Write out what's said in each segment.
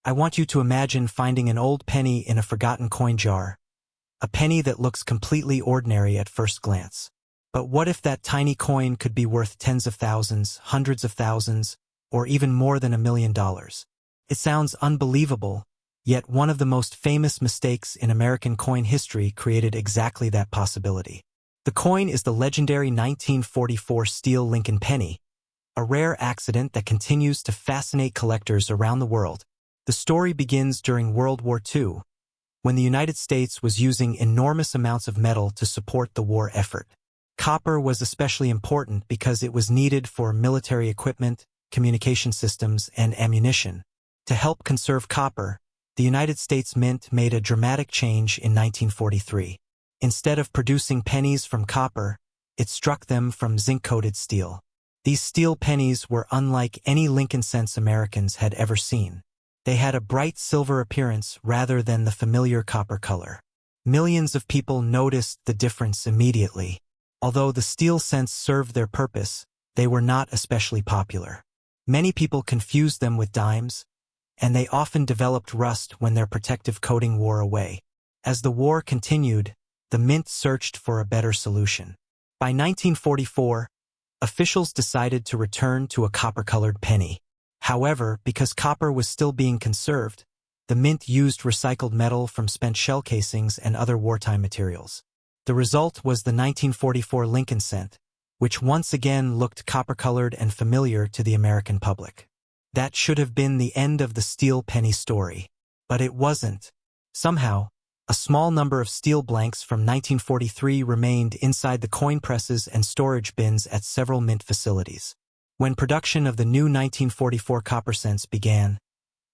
I want you to imagine finding an old penny in a forgotten coin jar, a penny that looks completely ordinary at first glance. But what if that tiny coin could be worth tens of thousands, hundreds of thousands, or even more than $1 million? It sounds unbelievable, yet one of the most famous mistakes in American coin history created exactly that possibility. The coin is the legendary 1944 steel Lincoln penny, a rare accident that continues to fascinate collectors around the world. The story begins during World War II, when the United States was using enormous amounts of metal to support the war effort. Copper was especially important because it was needed for military equipment, communication systems, and ammunition. To help conserve copper, the United States Mint made a dramatic change in 1943. Instead of producing pennies from copper, it struck them from zinc-coated steel. These steel pennies were unlike any Lincoln cents Americans had ever seen. They had a bright silver appearance rather than the familiar copper color. Millions of people noticed the difference immediately. Although the steel cents served their purpose, they were not especially popular. Many people confused them with dimes, and they often developed rust when their protective coating wore away. As the war continued, the mint searched for a better solution. By 1944, officials decided to return to a copper-colored penny. However, because copper was still being conserved, the mint used recycled metal from spent shell casings and other wartime materials. The result was the 1944 Lincoln cent, which once again looked copper-colored and familiar to the American public. That should have been the end of the steel penny story. But it wasn't. Somehow, a small number of steel blanks from 1943 remained inside the coin presses and storage bins at several mint facilities. When production of the new 1944 copper cents began,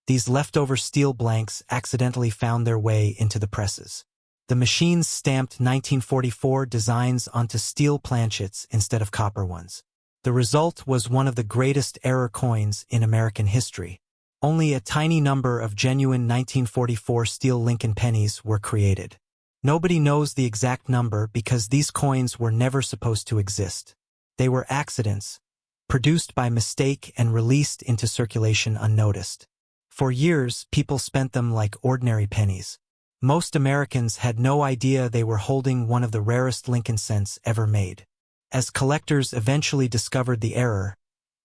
these leftover steel blanks accidentally found their way into the presses. The machines stamped 1944 designs onto steel planchets instead of copper ones. The result was one of the greatest error coins in American history. Only a tiny number of genuine 1944 steel Lincoln pennies were created. Nobody knows the exact number because these coins were never supposed to exist. They were accidents, produced by mistake and released into circulation unnoticed. For years, people spent them like ordinary pennies. Most Americans had no idea they were holding one of the rarest Lincoln cents ever made. As collectors eventually discovered the error,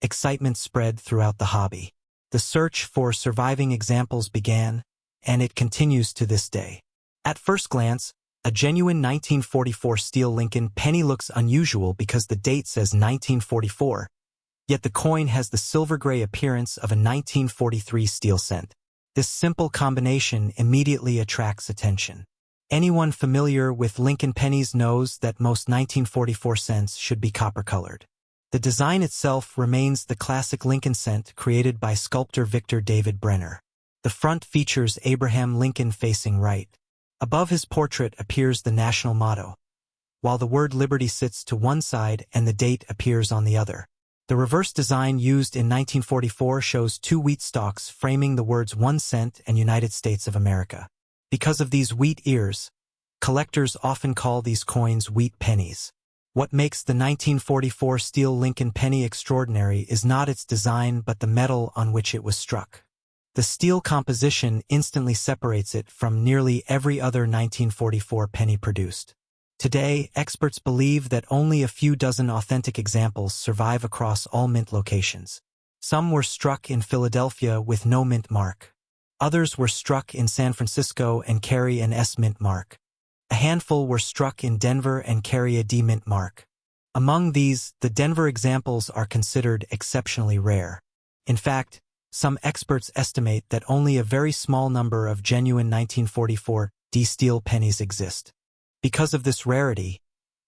excitement spread throughout the hobby. The search for surviving examples began, and it continues to this day. At first glance, a genuine 1944 steel Lincoln penny looks unusual because the date says 1944, yet the coin has the silver-gray appearance of a 1943 steel cent. This simple combination immediately attracts attention. Anyone familiar with Lincoln pennies knows that most 1944 cents should be copper-colored. The design itself remains the classic Lincoln cent created by sculptor Victor David Brenner. The front features Abraham Lincoln facing right. Above his portrait appears the national motto, while the word Liberty sits to one side and the date appears on the other. The reverse design used in 1944 shows two wheat stalks framing the words 1 cent and United States of America. Because of these wheat ears, collectors often call these coins wheat pennies. What makes the 1944 steel Lincoln penny extraordinary is not its design but the metal on which it was struck. The steel composition instantly separates it from nearly every other 1944 penny produced. Today, experts believe that only a few dozen authentic examples survive across all mint locations. Some were struck in Philadelphia with no mint mark. Others were struck in San Francisco and carry an S mint mark. A handful were struck in Denver and carry a D mint mark. Among these, the Denver examples are considered exceptionally rare. In fact, some experts estimate that only a very small number of genuine 1944 D steel pennies exist. Because of this rarity,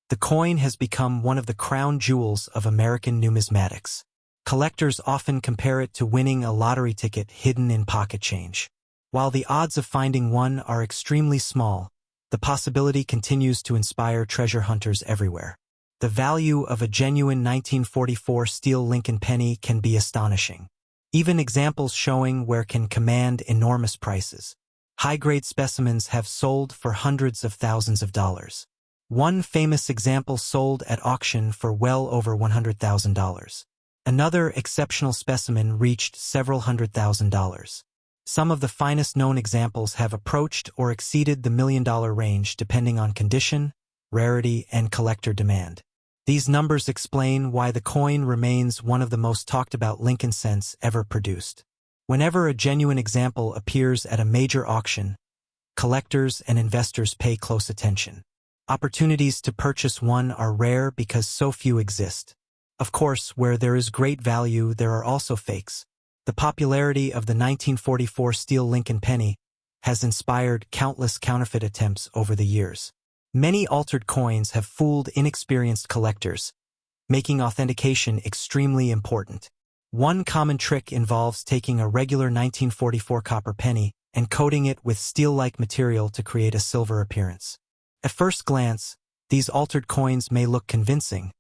the coin has become one of the crown jewels of American numismatics. Collectors often compare it to winning a lottery ticket hidden in pocket change. While the odds of finding one are extremely small, the possibility continues to inspire treasure hunters everywhere. The value of a genuine 1944 steel Lincoln penny can be astonishing. Even examples showing where can command enormous prices. High-grade specimens have sold for hundreds of thousands of dollars. One famous example sold at auction for well over $100,000. Another exceptional specimen reached several $100,000. Some of the finest known examples have approached or exceeded the $1 million range depending on condition, rarity, and collector demand. These numbers explain why the coin remains one of the most talked about Lincoln cents ever produced. Whenever a genuine example appears at a major auction, collectors and investors pay close attention. Opportunities to purchase one are rare because so few exist. Of course, where there is great value, there are also fakes. The popularity of the 1944 steel Lincoln penny has inspired countless counterfeit attempts over the years. Many altered coins have fooled inexperienced collectors, making authentication extremely important. One common trick involves taking a regular 1944 copper penny and coating it with steel-like material to create a silver appearance. At first glance, these altered coins may look convincing,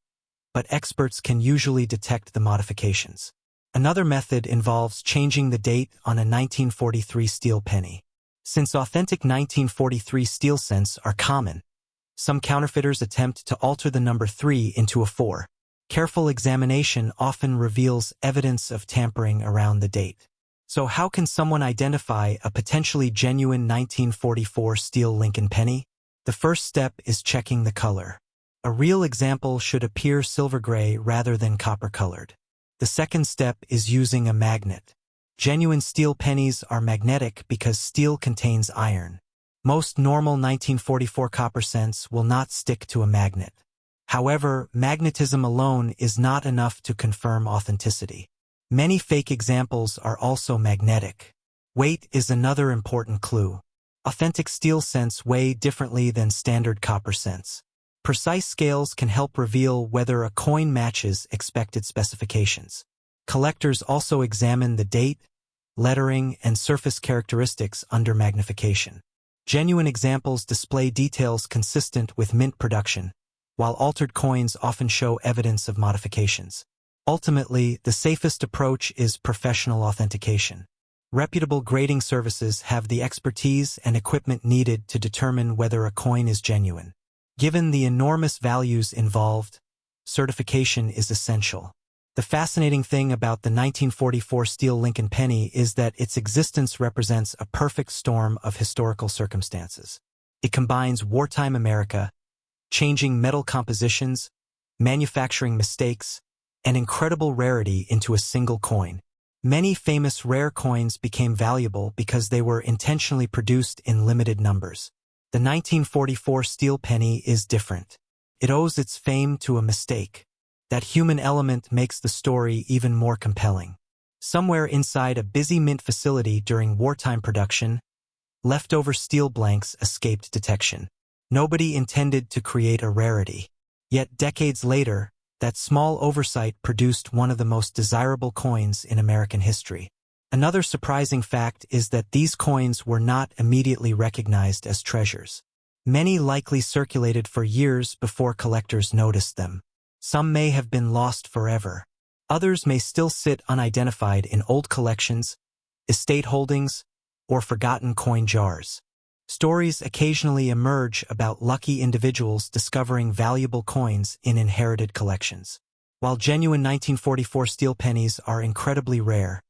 but experts can usually detect the modifications. Another method involves changing the date on a 1943 steel penny. Since authentic 1943 steel cents are common, some counterfeiters attempt to alter the number 3 into a 4. Careful examination often reveals evidence of tampering around the date. So how can someone identify a potentially genuine 1944 steel Lincoln penny? The first step is checking the color. A real example should appear silver gray rather than copper-colored. The second step is using a magnet. Genuine steel pennies are magnetic because steel contains iron. Most normal 1944 copper cents will not stick to a magnet. However, magnetism alone is not enough to confirm authenticity. Many fake examples are also magnetic. Weight is another important clue. Authentic steel cents weigh differently than standard copper cents. Precise scales can help reveal whether a coin matches expected specifications. Collectors also examine the date, lettering, and surface characteristics under magnification. Genuine examples display details consistent with mint production, while altered coins often show evidence of modifications. Ultimately, the safest approach is professional authentication. Reputable grading services have the expertise and equipment needed to determine whether a coin is genuine. Given the enormous values involved, certification is essential. The fascinating thing about the 1944 steel Lincoln penny is that its existence represents a perfect storm of historical circumstances. It combines wartime America, changing metal compositions, manufacturing mistakes, and incredible rarity into a single coin. Many famous rare coins became valuable because they were intentionally produced in limited numbers. The 1944 steel penny is different. It owes its fame to a mistake. That human element makes the story even more compelling. Somewhere inside a busy mint facility during wartime production, leftover steel blanks escaped detection. Nobody intended to create a rarity. Yet decades later, that small oversight produced one of the most desirable coins in American history. Another surprising fact is that these coins were not immediately recognized as treasures. Many likely circulated for years before collectors noticed them. Some may have been lost forever. Others may still sit unidentified in old collections, estate holdings, or forgotten coin jars. Stories occasionally emerge about lucky individuals discovering valuable coins in inherited collections. While genuine 1944 steel pennies are incredibly rare,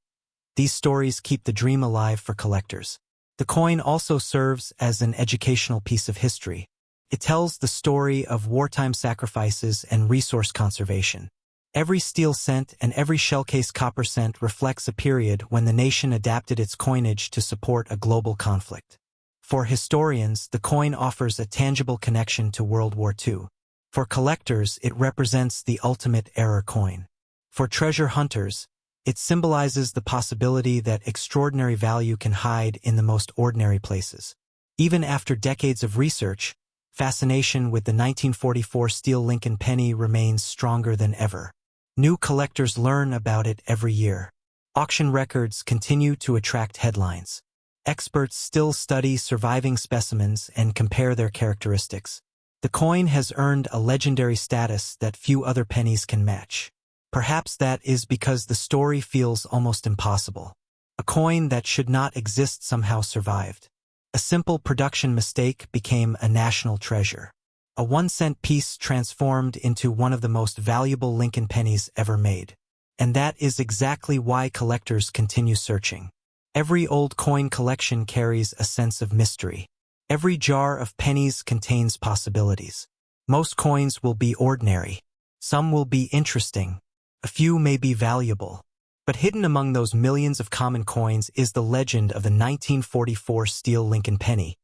these stories keep the dream alive for collectors. The coin also serves as an educational piece of history. It tells the story of wartime sacrifices and resource conservation. Every steel cent and every shell-case copper cent reflects a period when the nation adapted its coinage to support a global conflict. For historians, the coin offers a tangible connection to World War II. For collectors, it represents the ultimate error coin. For treasure hunters, it symbolizes the possibility that extraordinary value can hide in the most ordinary places. Even after decades of research, fascination with the 1944 steel Lincoln penny remains stronger than ever. New collectors learn about it every year. Auction records continue to attract headlines. Experts still study surviving specimens and compare their characteristics. The coin has earned a legendary status that few other pennies can match. Perhaps that is because the story feels almost impossible. A coin that should not exist somehow survived. A simple production mistake became a national treasure. A 1-cent piece transformed into one of the most valuable Lincoln pennies ever made. And that is exactly why collectors continue searching. Every old coin collection carries a sense of mystery. Every jar of pennies contains possibilities. Most coins will be ordinary. Some will be interesting. A few may be valuable. But hidden among those millions of common coins is the legend of the 1944 steel Lincoln penny,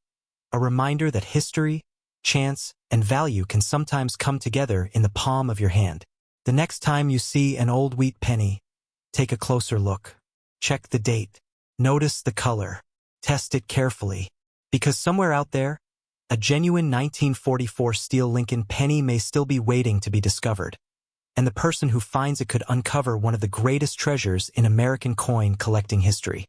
a reminder that history, chance, and value can sometimes come together in the palm of your hand. The next time you see an old wheat penny, take a closer look. Check the date. Notice the color. Test it carefully. Because somewhere out there, a genuine 1944 steel Lincoln penny may still be waiting to be discovered. And the person who finds it could uncover one of the greatest treasures in American coin collecting history.